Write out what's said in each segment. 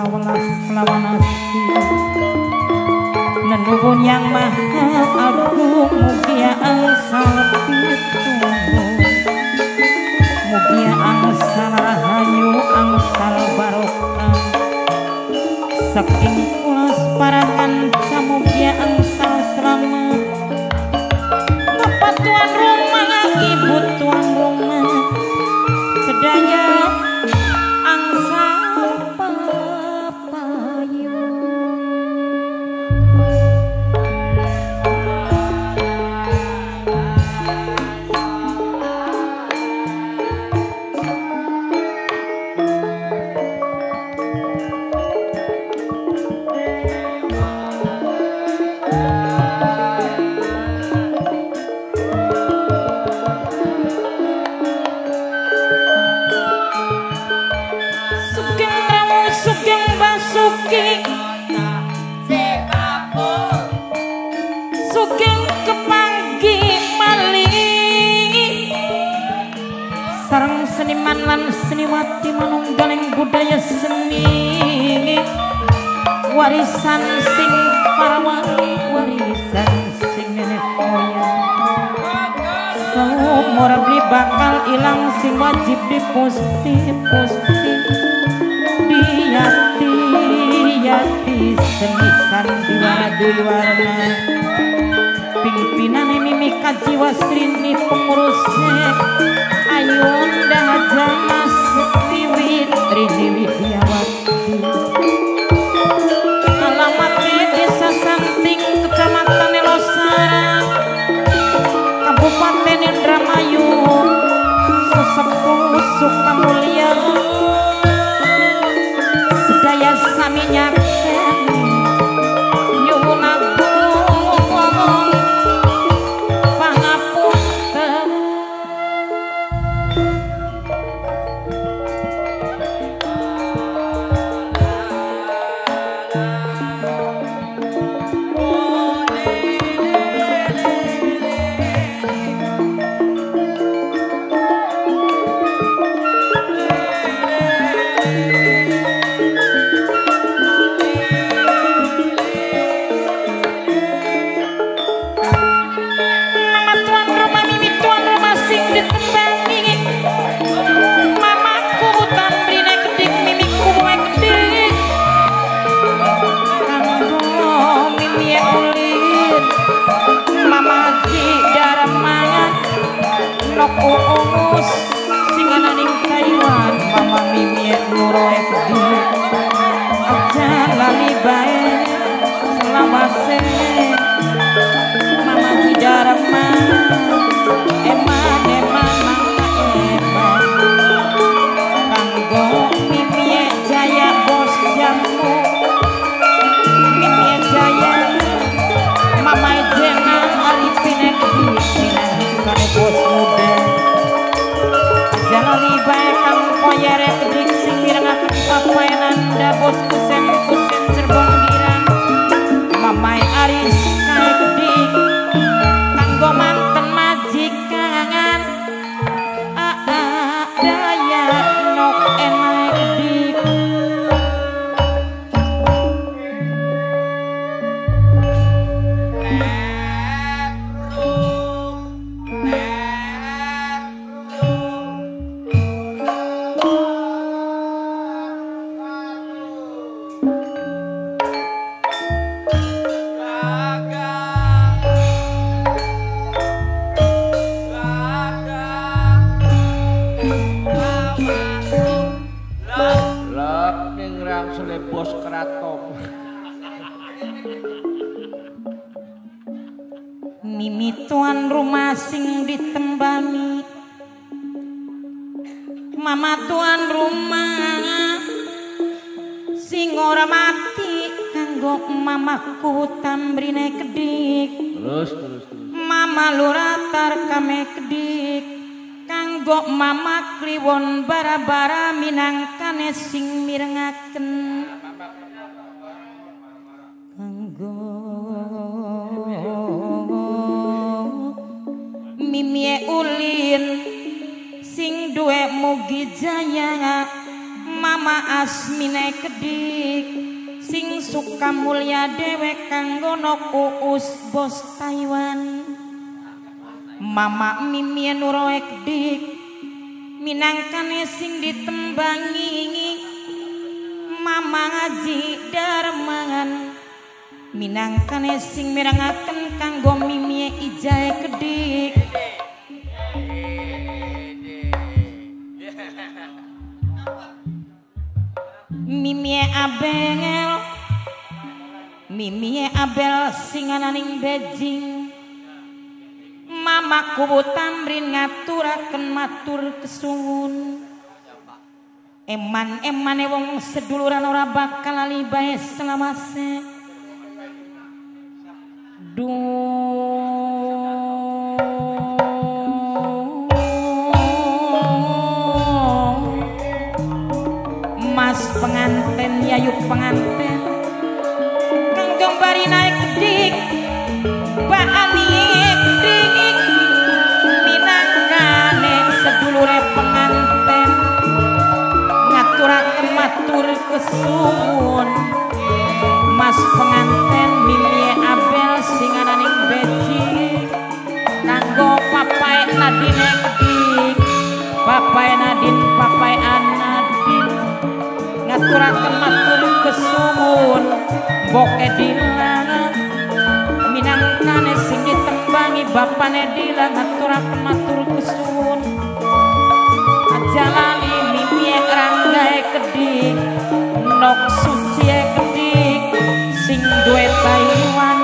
welas lawan asti nenubun yang maha agung mugia angsal pitunggu mugia angsal rahayu angsal barokah saking kulas parakan samugia angsal selamat bapak tuan rumah ibu tuan rumah sedaya angsal papayu sugeng kepanggi malih sareng seniman lan seniwati manunggaling budaya seni warisan sing parawali warisan sing nenek moyang saumur beli bakal ilang sing wajib diposti yati seni sandiwara warna pimpinan mimi kajiwa srini pengurusnya Ayunda Jamas Wiwit Rini Widiawati alamatnya desa Santing kecamatan Elosara Kabupaten Indramayu sesepuh Sukamulya sedaya sami nyaksen nyuwun agung pangapunten umus singana ning Taiwan mama mimi nuro ekdi aja lali bae selawase mama hidarama eman kanggo mimi jaya bos jamu mimi jaya mama jenang arifin ekdi kane bos muda jalani bae kang koyere kedik sing mirengaken papaenanda bos kusen Cirebon girang mamai aris kae kedik kanggo manten majikan daya nok enak kedik bos keraton mimi tuan rumah sing ditembani mama tuan rumah sing ora mati kanggo mamaku tambrine kedik terus mama luratar kame kedik kanggo mama kliwon bara-bara minangkane sing mirengaken kanggo mimie ulin sing duwe mugi jaya Mama Asmine Kedik sing suka mulya dewek kanggo Uus bos Taiwan. Mama Mimi Nuroe Kedik minangkane sing ditembangi. Mama Ngaji Darmangan minangkane sing mirangaken kanggo Mimi Ijae Kedik. Mimi Abel singananing Beijing. Mama Kubu Tamrin ngaturaken matur kesuwun. Eman-emane wong seduluran ora bakal lali bae selamase. Mas penganten yayu penganten kang gambari naik Kedik baani Kedik minangkane sedulure penganten ngaturaken matur kesuwun. Mas penganten Mimi Abel singananing Beijing kanggo papae Nadine Kedik papae Nadine papae Anadine ngaturaken matur kesuwun. Boke Dila minangkane sing ditembangi bapane Dila ngaturaken matur kesuwun. Ajalani Mimi Ranggae Kedik Nok Suci Kedik sing duwe Taiwan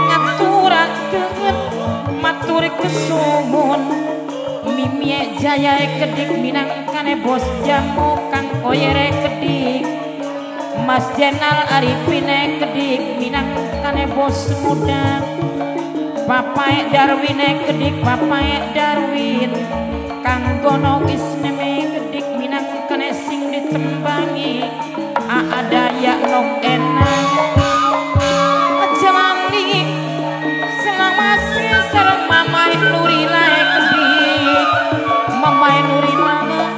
ngaturaken matur kesuwun. Mimi Jaya Kedik minangkane bos jamu kang Koyere Kedik. Mas Jenal Arifine Kedik minangkane bos muda. Bapak Darwine Kedik Bapak Darwin kang gono Ismeme Kedik minangkane sing ditembangi. Aadaya Nok Enang Ajalani selamase sareng Mamae Nurilae Kedik Mamae Nurimana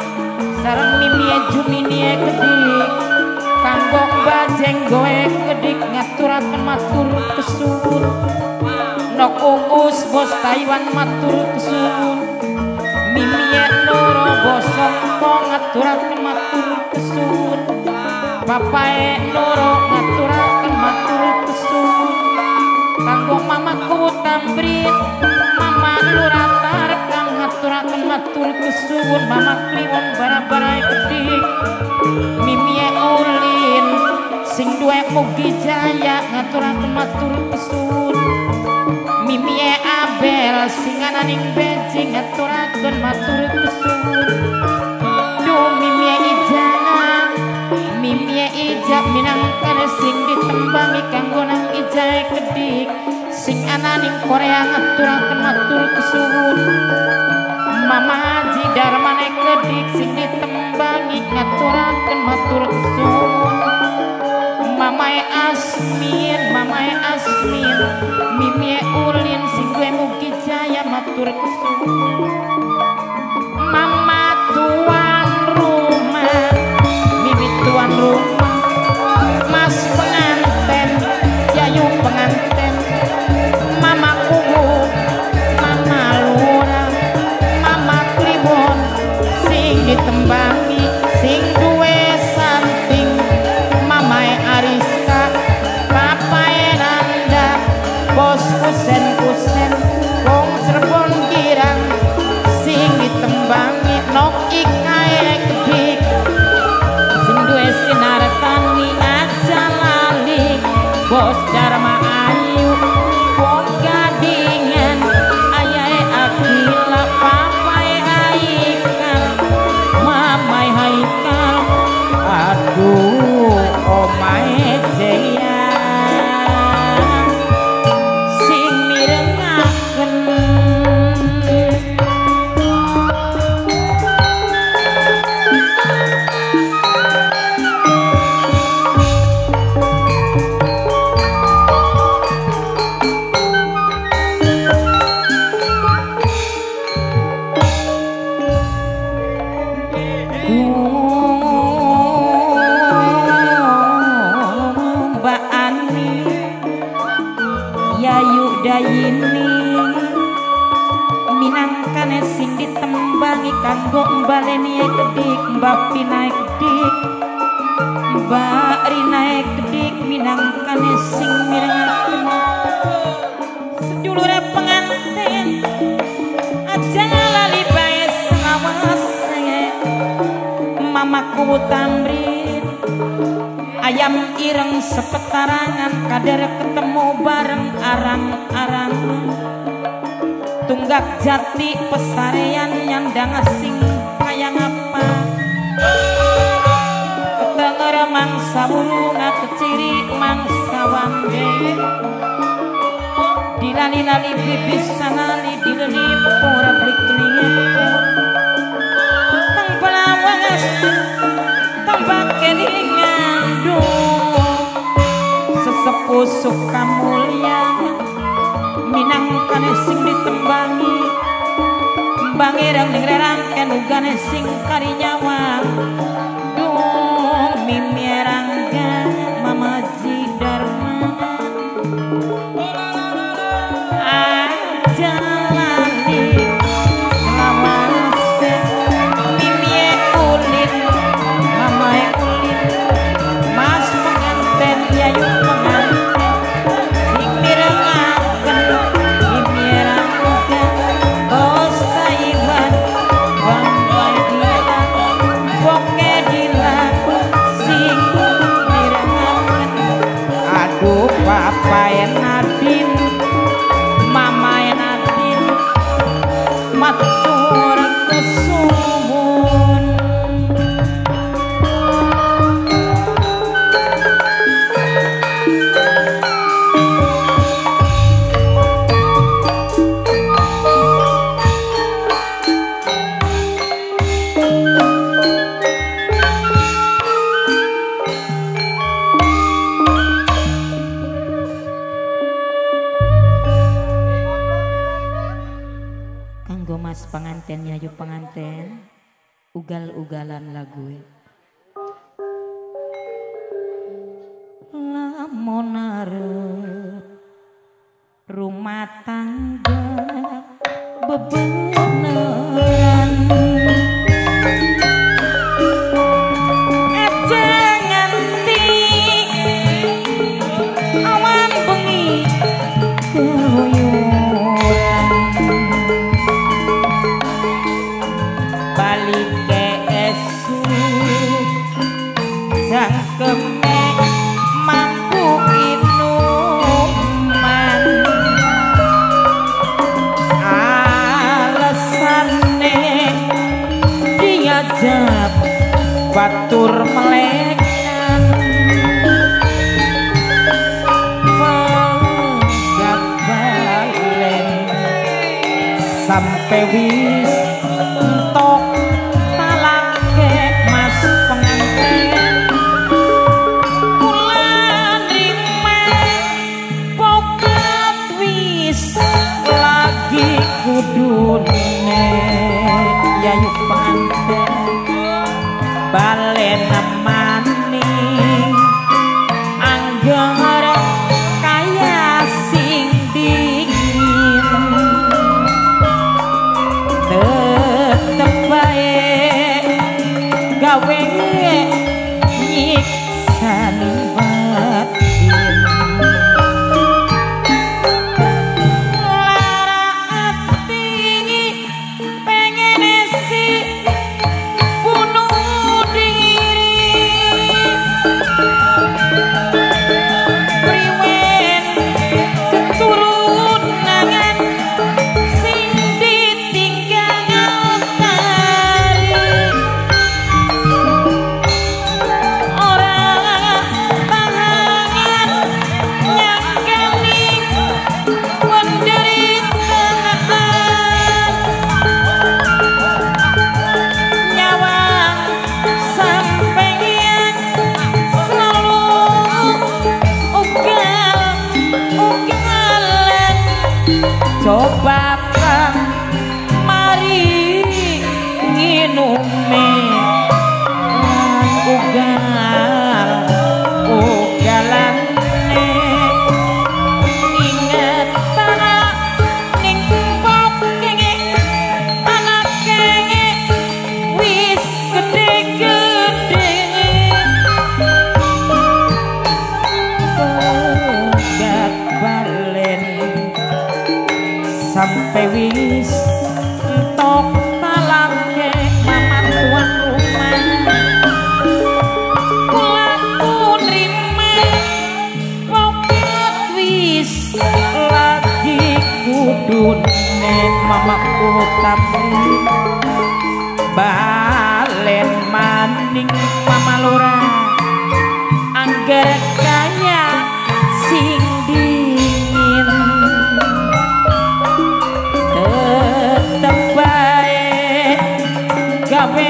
sareng Mimi Juminie Kedik kanggo Bajeng Goe Kedik ngaturaken matur kesuwun. Nok Uus bos Taiwan matur kesuwun. Mimi Noro Bosongko ngaturaken matur kesuwun. Bapae Noro ngaturaken matur kesuwun. Kanggo Mamaku Tambrin Mama Luratar kang ngaturaken matur kesuwun. Mama Kliwon Bara-bara Kedik Mimi Ulin sing duwe Mugi Jaya ngaturaken matur kesuwun. Mimi Abel singananing Beijing ngaturaken matur kesuwun. Duh Mimi Ija minangkane sing ditembangi kanggo nang Ijae Kedik sing ananing Korea ngaturaken matur kesuwun. Mama Haji Darmane Kedik sing ditembangi ngaturaken matur kesuwun. Mamae Asmin Mimi Ulin sing duwe Mugi Jaya matur kesuwun. Mama tuan rumah Mimi tuan rumah Mas penganten Yayu penganten Mama Kubu Mama Lura Mama Kliwon sing ditembangi sing duwe santing. Mamae Ariska Papae Nanda bos kusen wong Cirebon Girang minangkane sing ditembangi kanggo mbaleni kedik mbak pinae kedik mbak rinae kedik minangkane sing mirengaken sedulure pengantin aja lali bae selawase mamaku tamrin ayam ireng sepetarangan kader ketemu bareng arang-arang tunggak jati pesarean nyandang asing kaya ngapa ketenger mangsa wulunga keciri mangsa wangge dilali-lali bibis sanali dilelip ora blik kelinget tang pelawangas tang pakelingan sesepuh suka mulia minangkane sing ditembangi bangirang ning rerangken ugane sing kari nyawa dung mimierangga mamaji dharma aja lali selawase mimie kulit mamae kulit mas penganten yayu penganten sing mirengaken mimierangken bos taiwan wampai dilan boke dilan sing mirengaken aduh papae nadin mamae nadin matur kesuwun kanggo mas penganten yayu penganten ugal-ugalan lagu lamun arep rumah tangga bebeneran aja nganti awan bengi keluyuran balik ke esuk jangkeme mampu inuman alesane diajab batur melekan pegat balen sampai wis entok talake mas penganten kula nrima pokat wis lagi kudune yayu penganten balen maning angger kaya sing dingin tetep bae gawe nyiksan batin lara ati pengen si bunuh diri priwen keturunan sing ditinggal tari orang tangan nyangkani penderitaan nyawa sampeyan selalu ugal-ugalan coba kang mari nginume lan ugal-ugalane inget tanah ning bokenge balen maning mama lura angger kaya sing dingin tetep bae gawe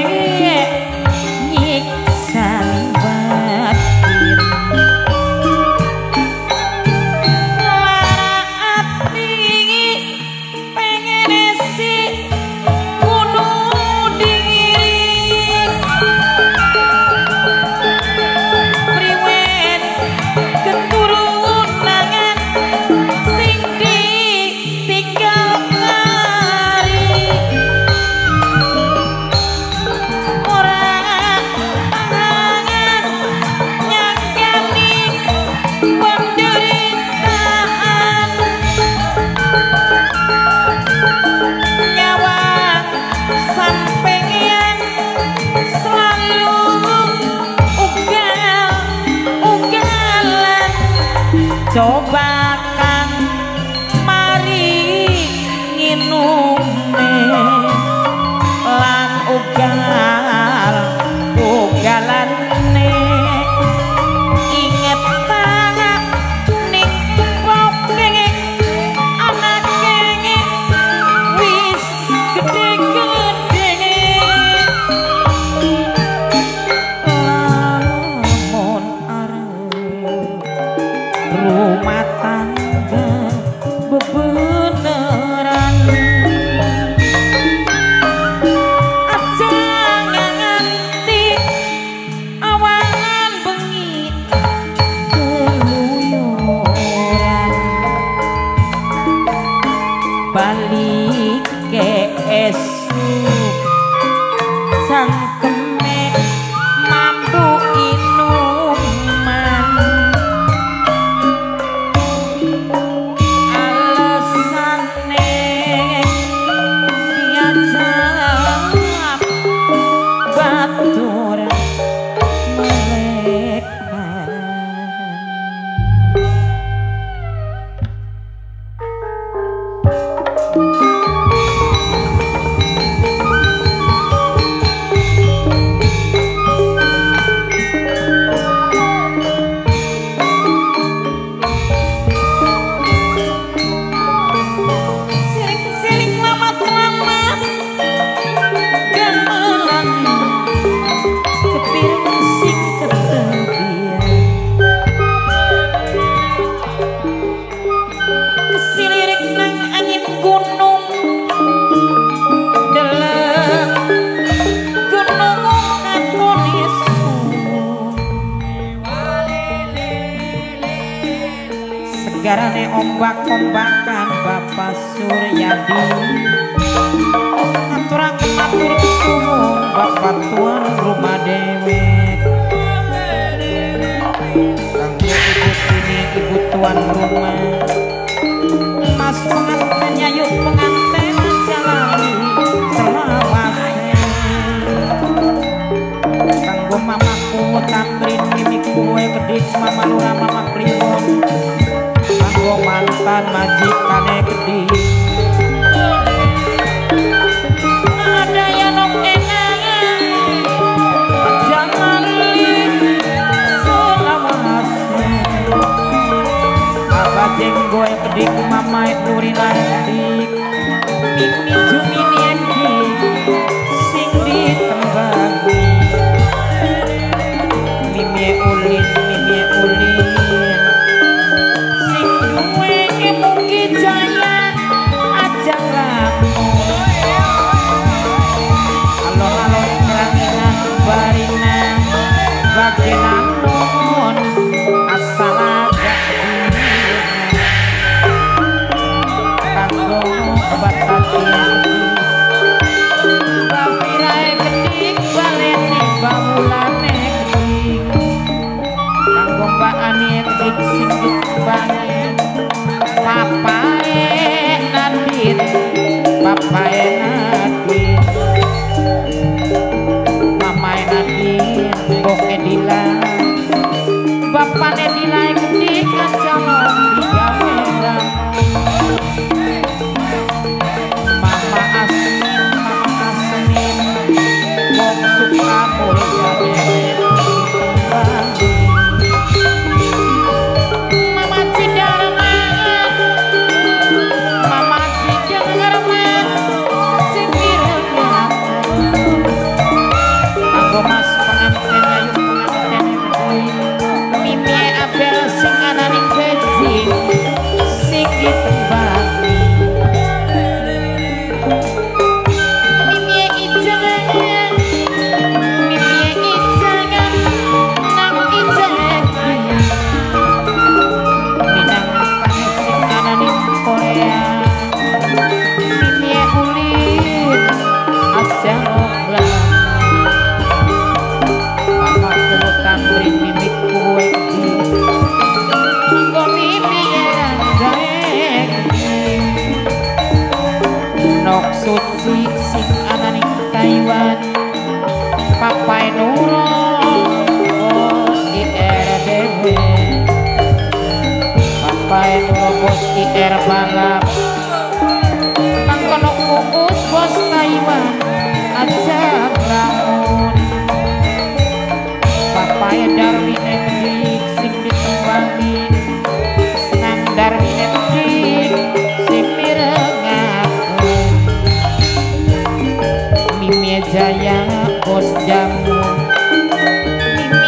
nyiksan batin lara ati pengen si gunung dingin priwen keturunan sing ditinggal kari ora angan nyakani penderitaan nyawa sampeyan selalu ugal-ugalan coba kan mari nginume lan ugal-ugalane inget tangan ning poke anake wis gede-gede lamun arep rumah tangga bebeneran aja nganti awangan bengi keluyuran balik ke esuk sangkeme mampu inuman alesane diajak batur mereka siling-siling lamat-lamat gamelan kepiring sing ketepian kesilirik nang angin gunung deleng gunung ngakoni segarane ombak-ombakan Bapak Suryadi ngaturaken matur suwun Bapak tuan rumah dewek kanggo ibu sini ibu tuan rumah mas pengantin nyayut pengantin jalani selawase kanggo mamaku tamrin mimik kue gedik mama lurah mama kliwon kanggo mantan majikane gede ada yang nom enang jangan li selawase apa jenggoe gede mama nurinan Taiwan Papai Nuro bos IRDW Papai Nuro bos IR balap Kang kono kukus bos Taiwan aja bangun Papai Darwin Edik sing ditembangi senang Darwin Edik sing mirengaku Mimie Jaya bos jamu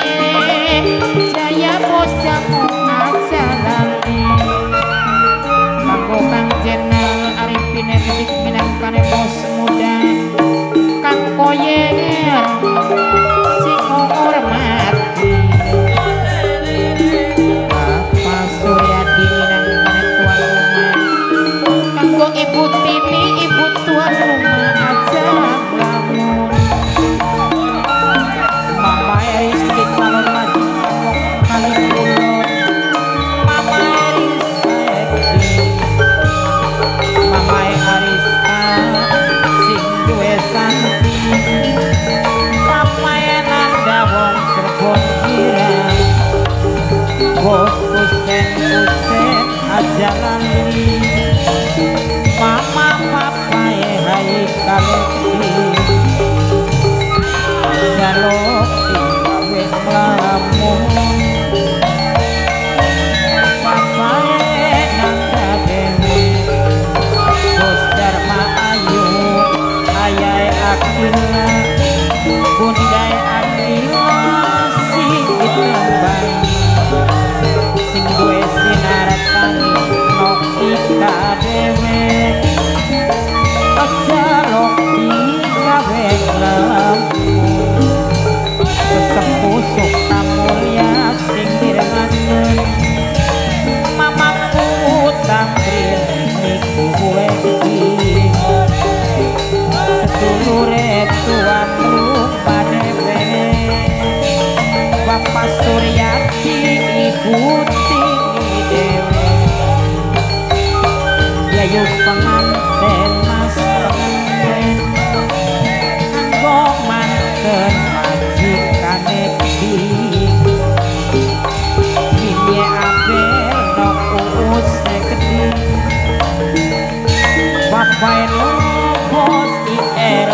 Mimie Jaya bos jamu aja lali Kanggo Kang Jenal Arifin Edik minangkane bos muda Kang Koyer sing menghormati Bapak Suryadi minangkane tuan rumah Kanggo Ibu Tini ibu tuan rumah aja lamun Mama Rizky calon lagi kali ulun Mama Rizky Mama Ariska sing duwe santi Papa Nanda wong Cirebon Girang Bos Kusen aja lali Mama Papa hai kaleti Jaluk gawe lamun Papa Nanda Dewi Bos Dharma Ayu Ayai Akila Bundai Akila sing ditembang sing duwe sinar tani Nokika Dewe aja loki gawe lamun sesepuh Sukta Mulya sing direngaken mamaku Tamrin niku kowe iki sedulure tuan rupa dewe Bapak Suryati Ibu Tini dewe Yayu penganten mas penganten Anggo manten majikane king Mimie Abel nok uus gede Bapak Nuro bos IR